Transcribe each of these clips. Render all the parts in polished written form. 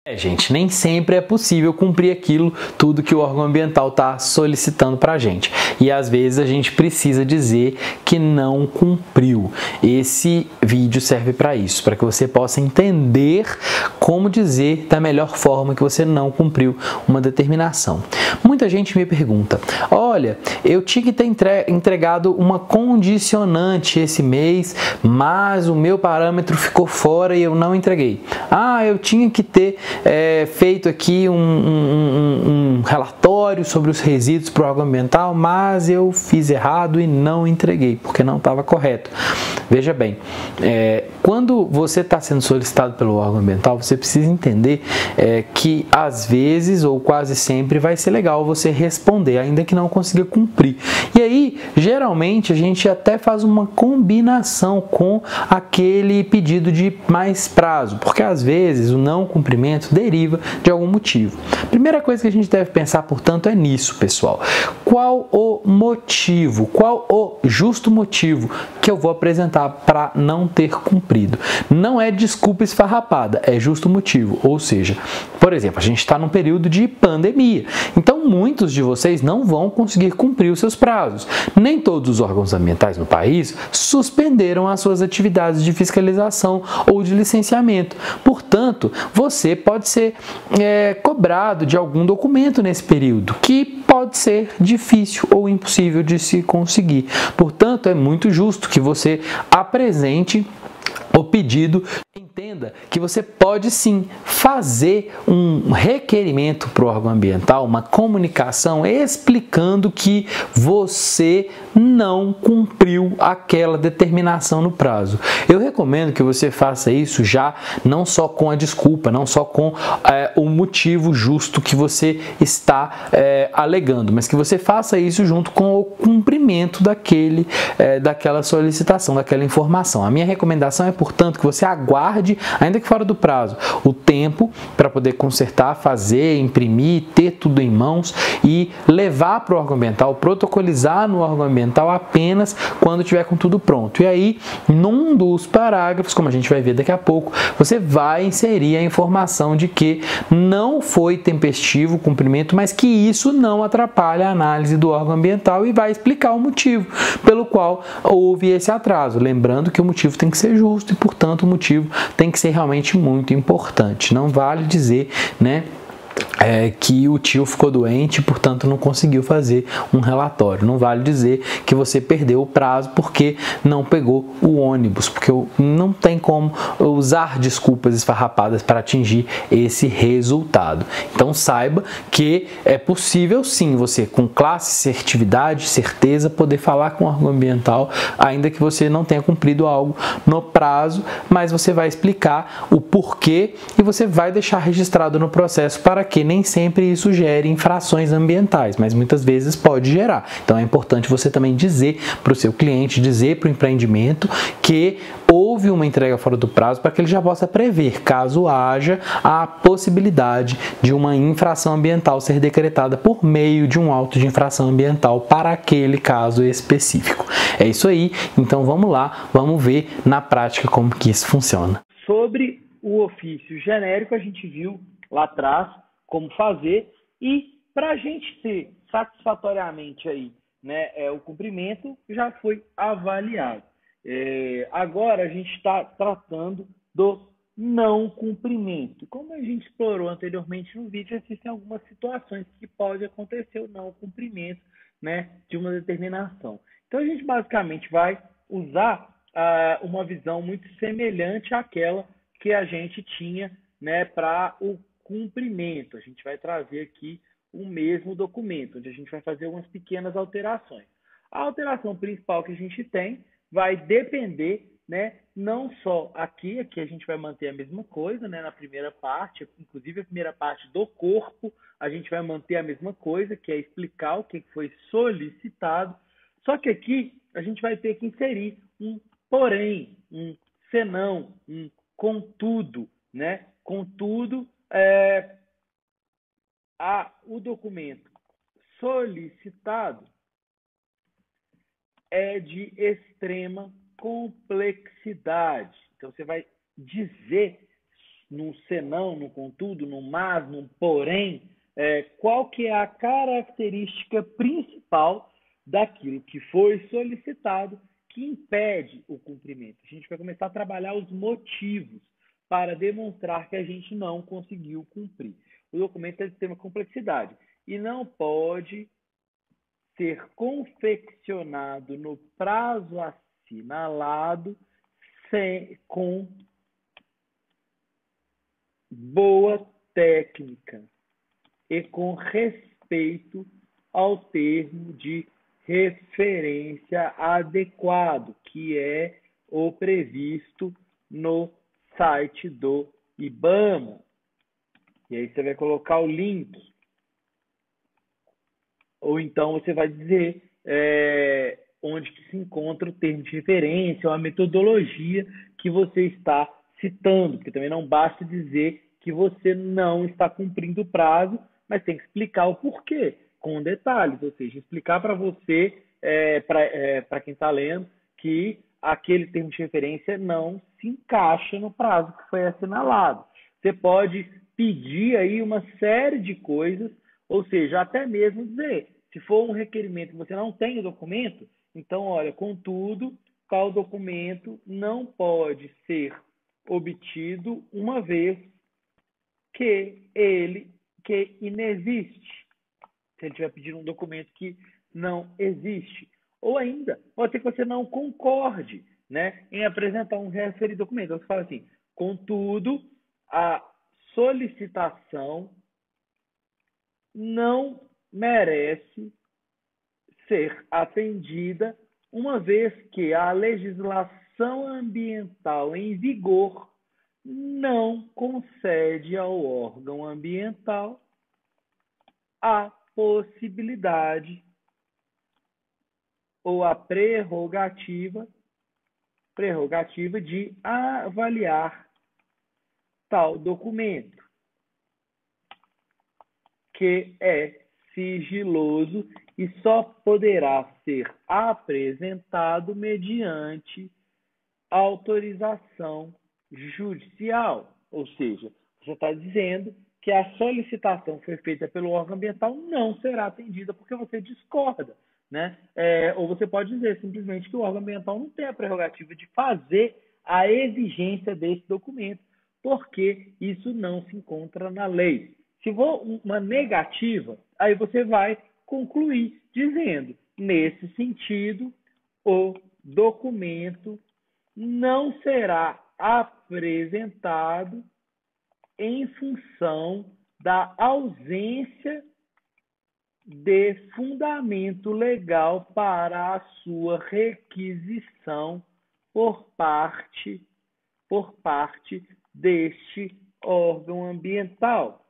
Gente, nem sempre é possível cumprir tudo que o órgão ambiental está solicitando para a gente. E às vezes a gente precisa dizer que não cumpriu. Esse vídeo serve para isso, para que você possa entender como dizer da melhor forma que você não cumpriu uma determinação. Muita gente me pergunta, olha, eu tinha que ter entregado uma condicionante esse mês, mas o meu parâmetro ficou fora e eu não entreguei. Ah, eu tinha que ter feito aqui um relatório sobre os resíduos para o órgão ambiental, mas eu fiz errado e não entreguei, porque não estava correto. Veja bem, quando você está sendo solicitado pelo órgão ambiental, você precisa entender que às vezes ou quase sempre vai ser legal você responder, ainda que não consiga cumprir. E aí, geralmente, a gente até faz uma combinação com aquele pedido de mais prazo, porque às vezes o não cumprimento deriva de algum motivo. Primeira coisa que a gente deve pensar, portanto, é nisso, pessoal. Qual o motivo, qual o justo motivo que eu vou apresentar para não ter cumprido? Não é desculpa esfarrapada, é justo motivo. Ou seja, por exemplo, a gente está num período de pandemia, então muitos de vocês não vão conseguir cumprir os seus prazos. Nem todos os órgãos ambientais no país suspenderam as suas atividades de fiscalização ou de licenciamento. Portanto, você pode ser cobrado de algum documento nesse período, que pode ser difícil ou impossível de se conseguir. Portanto, é muito justo que você apresente o pedido. Entenda que você pode sim fazer um requerimento para o órgão ambiental, uma comunicação explicando que você não cumpriu aquela determinação no prazo. Eu recomendo que você faça isso já não só com a desculpa, não só com o motivo justo que você está alegando, mas que você faça isso junto com o cumprimento daquela solicitação, daquela informação. A minha recomendação é, portanto, que você aguarde, ainda que fora do prazo, o tempo para poder consertar, fazer, imprimir, ter tudo em mãos e levar para o órgão ambiental, protocolizar no órgão ambiental apenas quando tiver com tudo pronto. E aí, num dos parágrafos, como a gente vai ver daqui a pouco, você vai inserir a informação de que não foi tempestivo o cumprimento, mas que isso não atrapalha a análise do órgão ambiental e vai explicar o motivo pelo qual houve esse atraso. Lembrando que o motivo tem que ser justo e, portanto, o motivo tem que ser realmente muito importante. Não vale dizer, né, que o tio ficou doente e, portanto, não conseguiu fazer um relatório. Não vale dizer que você perdeu o prazo porque não pegou o ônibus, porque não tem como usar desculpas esfarrapadas para atingir esse resultado. Então, saiba que é possível, sim, você, com classe, assertividade, certeza, poder falar com o órgão ambiental, ainda que você não tenha cumprido algo no prazo, mas você vai explicar o porquê e você vai deixar registrado no processo para que nem sempre isso gere infrações ambientais, mas muitas vezes pode gerar. Então é importante você também dizer para o seu cliente, dizer para o empreendimento que houve uma entrega fora do prazo para que ele já possa prever, caso haja a possibilidade de uma infração ambiental ser decretada por meio de um auto de infração ambiental para aquele caso específico. É isso aí, então vamos lá, vamos ver na prática como que isso funciona. Sobre o ofício genérico, a gente viu lá atrás como fazer, e para a gente ter satisfatoriamente aí, né, o cumprimento já foi avaliado. Agora a gente está tratando do não cumprimento. Como a gente explorou anteriormente no vídeo, existem algumas situações que pode acontecer o não cumprimento, né, de uma determinação. Então a gente basicamente vai usar uma visão muito semelhante àquela que a gente tinha, né, para o cumprimento. A gente vai trazer aqui o mesmo documento, onde a gente vai fazer umas pequenas alterações. A alteração principal que a gente tem vai depender, né, não só aqui a gente vai manter a mesma coisa, né, na primeira parte, inclusive a primeira parte do corpo, a gente vai manter a mesma coisa, que é explicar o que foi solicitado, só que aqui a gente vai ter que inserir um porém, um senão, um contudo, né? Contudo, o documento solicitado é de extrema complexidade. Então, você vai dizer num senão, num contudo, num mas, num porém, qual que é a característica principal daquilo que foi solicitado que impede o cumprimento. A gente vai começar a trabalhar os motivos para demonstrar que a gente não conseguiu cumprir. O documento tem uma complexidade e não pode ser confeccionado no prazo assinalado com boa técnica e com respeito ao termo de referência adequado, que é o previsto no site do IBAMA. E aí você vai colocar o link. Ou então você vai dizer onde que se encontra o termo de referência ou a metodologia que você está citando, porque também não basta dizer que você não está cumprindo o prazo, mas tem que explicar o porquê, com detalhes, ou seja, explicar para você, para quem está lendo, que aquele termo de referência não se encaixa no prazo que foi assinalado. Você pode pedir aí uma série de coisas, ou seja, até mesmo dizer, se for um requerimento que você não tem o documento, então, olha, contudo, tal documento não pode ser obtido uma vez que inexiste. Se ele estiver pedindo um documento que não existe. Ou ainda, pode ser que você não concorde, né, em apresentar um referido documento. Então, você fala assim, contudo, a solicitação não merece ser atendida, uma vez que a legislação ambiental em vigor não concede ao órgão ambiental a possibilidade ou a prerrogativa de avaliar tal documento, que é sigiloso e só poderá ser apresentado mediante autorização judicial. Ou seja, você está dizendo que a solicitação foi feita pelo órgão ambiental não será atendida porque você discorda, né? Ou você pode dizer simplesmente que o órgão ambiental não tem a prerrogativa de fazer a exigência desse documento, porque isso não se encontra na lei. Se for uma negativa, aí você vai concluir dizendo, nesse sentido, o documento não será apresentado em função da ausência de fundamento legal para a sua requisição por parte deste órgão ambiental.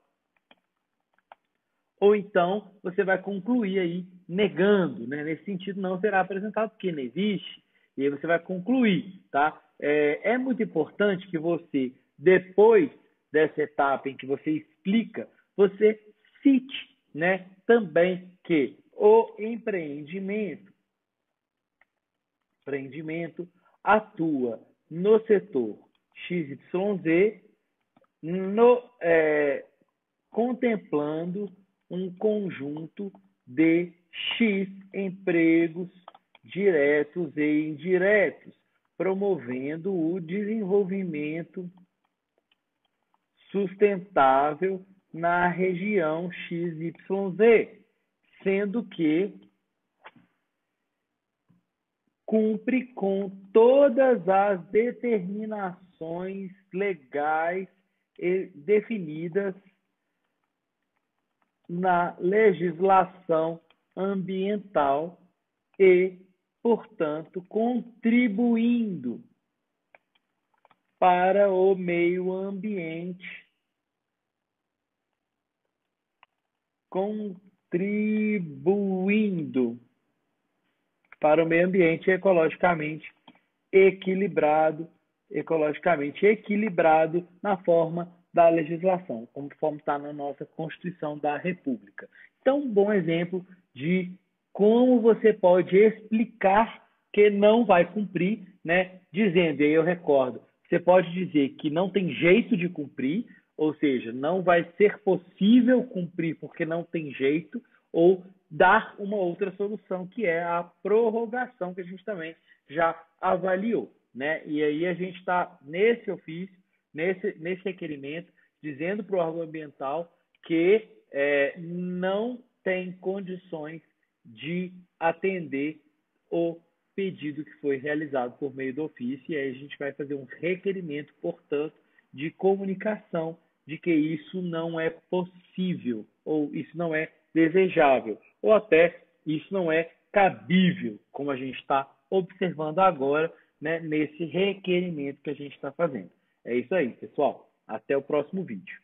Ou então, você vai concluir aí negando, né? Nesse sentido, não será apresentado porque não existe. E aí você vai concluir, tá? É muito importante que você, depois dessa etapa em que você explica, você cite, né, também que o empreendimento atua no setor XYZ, contemplando um conjunto de X empregos diretos e indiretos, promovendo o desenvolvimento sustentável na região XYZ, sendo que cumpre com todas as determinações legais definidas na legislação ambiental e, portanto, contribuindo para o meio ambiente, ecologicamente equilibrado na forma da legislação, conforme está na nossa Constituição da República. Então, um bom exemplo de como você pode explicar que não vai cumprir, né? Dizendo, e aí eu recordo, você pode dizer que não tem jeito de cumprir, ou seja, não vai ser possível cumprir porque não tem jeito, ou dar uma outra solução, que é a prorrogação, que a gente também já avaliou, né? E aí a gente está nesse ofício, nesse requerimento, dizendo para o órgão ambiental que não tem condições de atender o pedido que foi realizado por meio do ofício, e aí a gente vai fazer um requerimento, portanto, de comunicação de que isso não é possível, ou isso não é desejável, ou até isso não é cabível, como a gente está observando agora, né, nesse requerimento que a gente está fazendo. É isso aí, pessoal. Até o próximo vídeo.